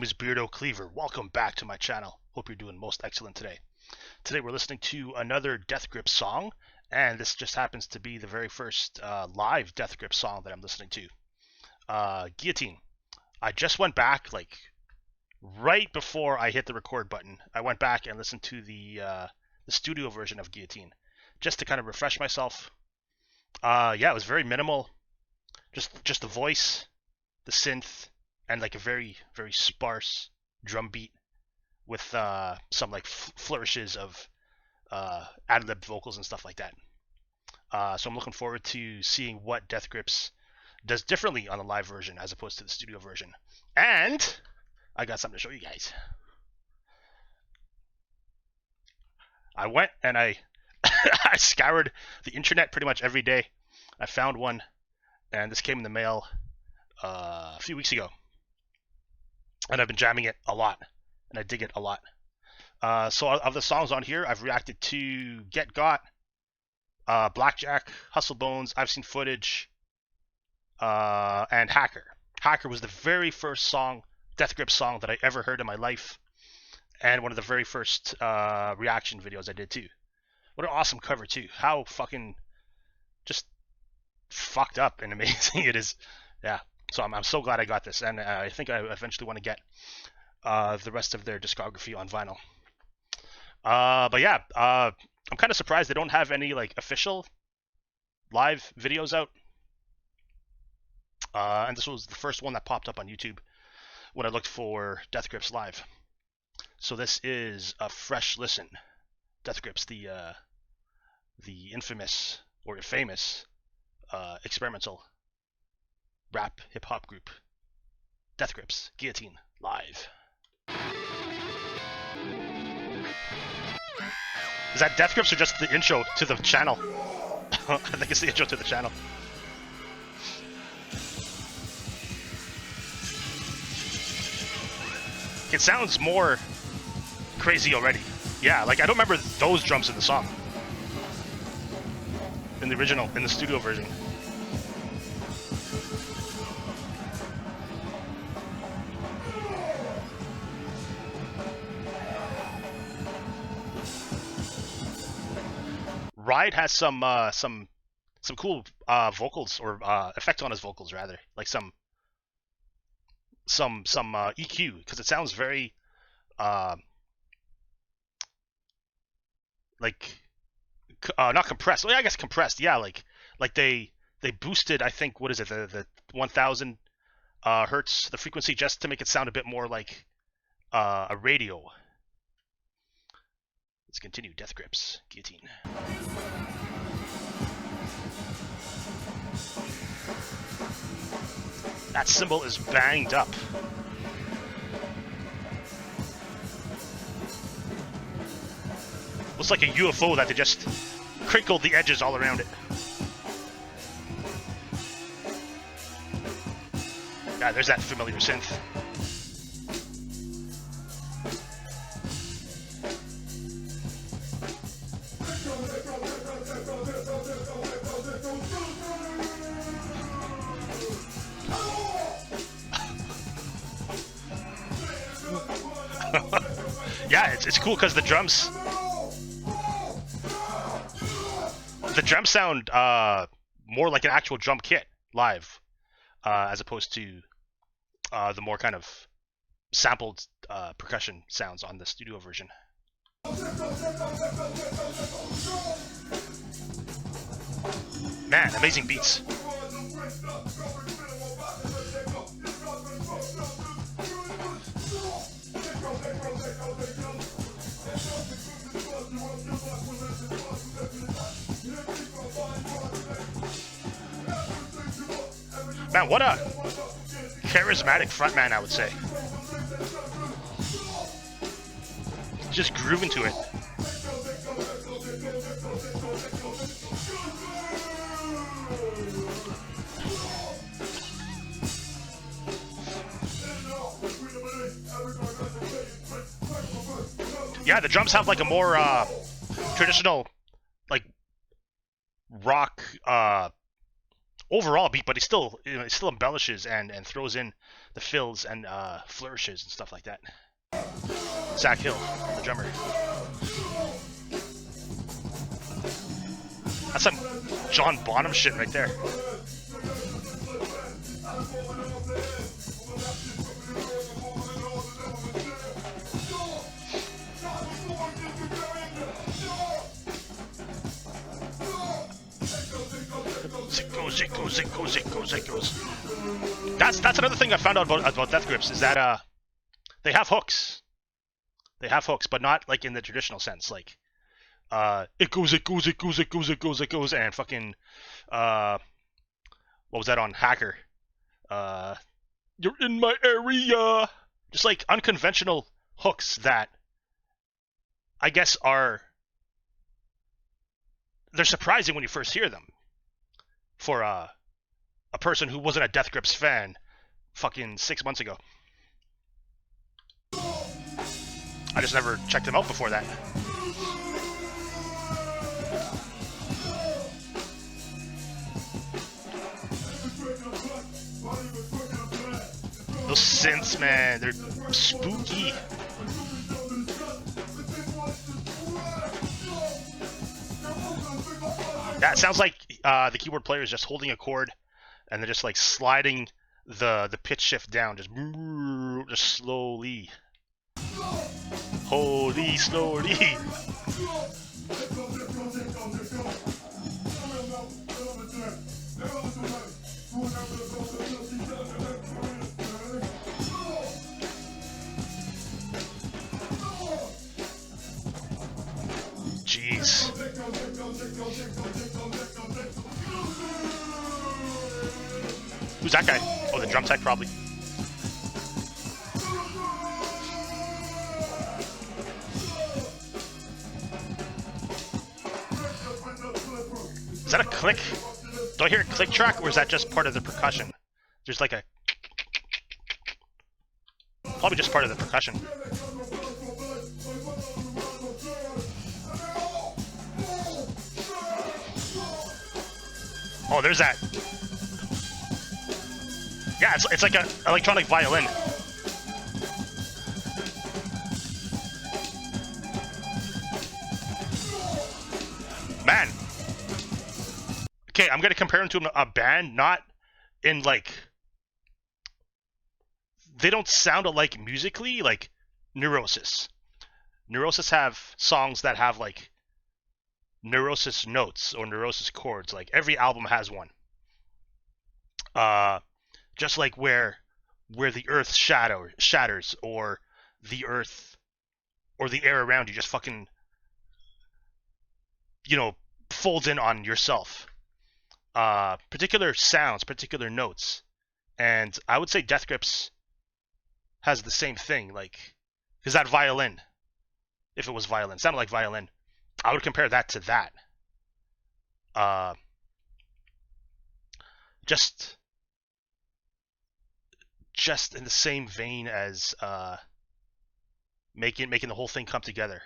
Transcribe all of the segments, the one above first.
is Beardo Cleaver. Welcome back to my channel. Hope you're doing most excellent today. Today we're listening to another Death Grip song, and this just happens to be the very first live Death Grip song that I'm listening to. Guillotine. I just went back, like, right before I hit the record button. I went back and listened to the studio version of Guillotine, just to kind of refresh myself. Yeah, it was very minimal. Just the voice, the synth, and like a very, very sparse drum beat with some like flourishes of ad-lib vocals and stuff like that. So I'm looking forward to seeing what Death Grips does differently on the live version as opposed to the studio version. And I got something to show you guys. I went and I I scoured the internet pretty much every day. I found one, and this came in the mail a few weeks ago. And I've been jamming it a lot, and I dig it a lot. So of the songs on here, I've reacted to Get Got, Blackjack, Hustle Bones, I've Seen Footage, and Hacker. Hacker was the very first song, Death Grip song that I ever heard in my life, and one of the very first reaction videos I did too. What an awesome cover too. How fucking just fucked up and amazing it is. Yeah. So I'm so glad I got this, and I think I eventually want to get the rest of their discography on vinyl. But yeah, I'm kind of surprised they don't have any like official live videos out. And this was the first one that popped up on YouTube when I looked for Death Grips live. So this is a fresh listen. Death Grips, the infamous or famous experimental rap hip hop group. Death Grips, Guillotine, live. Is that Death Grips or just the intro to the channel? I think it's the intro to the channel. It sounds more crazy already. Yeah, like I don't remember those drums in the song. In the original, in the studio version. Ride has some cool vocals or effect on his vocals rather, like some EQ, because it sounds very like not compressed. Well, yeah, I guess compressed. Yeah, like they boosted, I think, what is it, the 1000 hertz, the frequency, just to make it sound a bit more like a radio. Let's continue. Death Grips, Guillotine. That cymbal is banged up. Looks like a UFO that they just crinkled the edges all around it. Yeah, there's that familiar synth. Yeah, it's cool because the drums sound more like an actual drum kit live, as opposed to the more kind of sampled percussion sounds on the studio version. Man, amazing beats. Man, what a charismatic frontman, I would say. Just grooving to it. Yeah, the drums have like a more traditional, like rock overall beat, but he still, it still embellishes and throws in the fills and flourishes and stuff like that. Zach Hill, the drummer. That's some John Bonham shit right there. It goes. That's another thing I found out about Death Grips is that they have hooks. They have hooks, but not like in the traditional sense. Like it goes, and fucking what was that on Hacker? You're in my area. Just like unconventional hooks that I guess they're surprising when you first hear them. For a person who wasn't a Death Grips fan fucking 6 months ago. I just never checked them out before that. Those synths, man, they're spooky. That sounds like the keyboard player is just holding a chord and then just like sliding the pitch shift down, just slowly. Holy slowly. Jeez. Who's that guy? Oh, the drum tech, probably. Is that a click? Do I hear a click track, or is that just part of the percussion? There's like a... Probably just part of the percussion. Oh, there's that. Yeah, it's like an electronic violin. Man. Okay, I'm gonna compare them to a band, not in like... They don't sound alike musically, like Neurosis. Neurosis have songs that have like Neurosis notes or Neurosis chords. Like every album has one. Just like where the earth shatters, or the earth or the air around you just fucking, folds in on yourself. Particular sounds, particular notes, and I would say Death Grips has the same thing. Like, because that violin, if it was violin, sounded like violin. I would compare that to that. Just in the same vein as making the whole thing come together.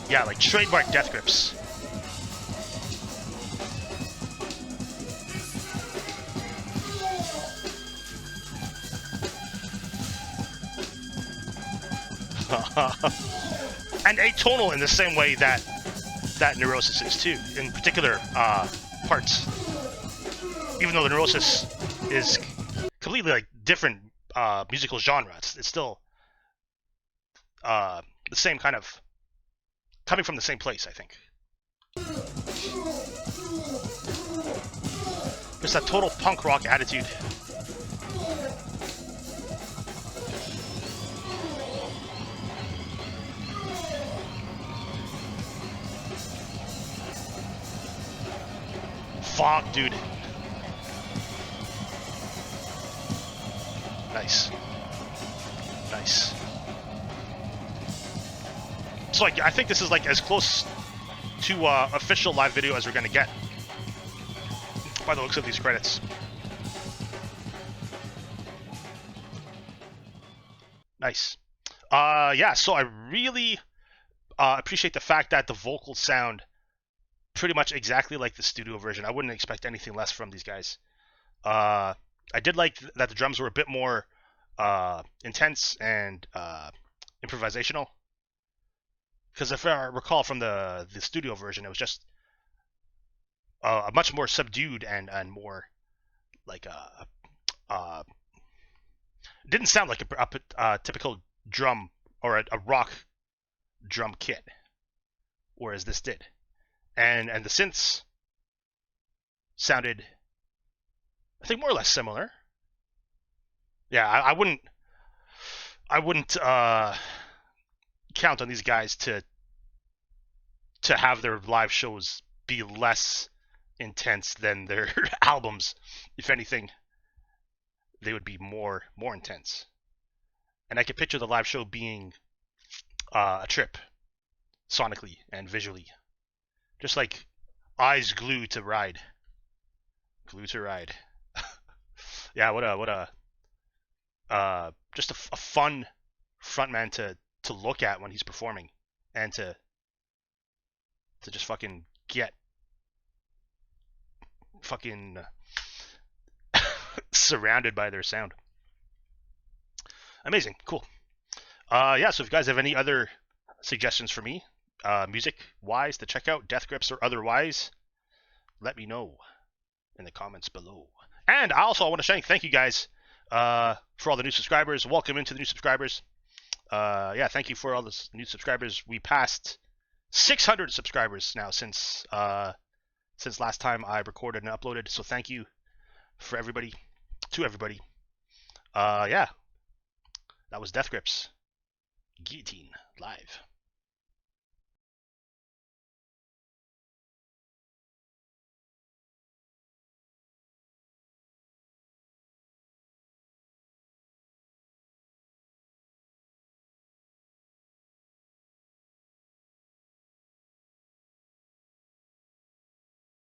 Yeah, like trademark Death Grips. And atonal in the same way that Neurosis is too, in particular parts. Even though the Neurosis is completely like different musical genre, it's still the same kind of coming from the same place, I think. Just that total punk rock attitude. Fuck, dude. Nice. Nice. So like, I think this is like as close to official live video as we're gonna get, by the looks of these credits. Nice. Yeah, so I really appreciate the fact that the vocals sound pretty much exactly like the studio version. I wouldn't expect anything less from these guys. I did like that the drums were a bit more intense and improvisational. Because if I recall from the studio version, it was just a much more subdued and more like didn't sound like a typical drum or a rock drum kit, whereas this did, and the synths sounded, I think, more or less similar. Yeah, I wouldn't count on these guys to have their live shows be less intense than their albums. If anything, they would be more intense. And I could picture the live show being a trip sonically and visually, just like eyes glued to ride, glued to ride. Yeah, what a just a fun frontman to look at when he's performing, and to just fucking get fucking surrounded by their sound. Amazing, cool. Yeah, so if you guys have any other suggestions for me, music wise, to check out, Death Grips or otherwise, let me know in the comments below. And I want to thank you guys for all the new subscribers. Welcome into the new subscribers. Yeah, thank you for all the new subscribers. We passed 600 subscribers now since last time I recorded and uploaded. So thank you for everybody, to everybody. Yeah, that was Death Grips, Guillotine live.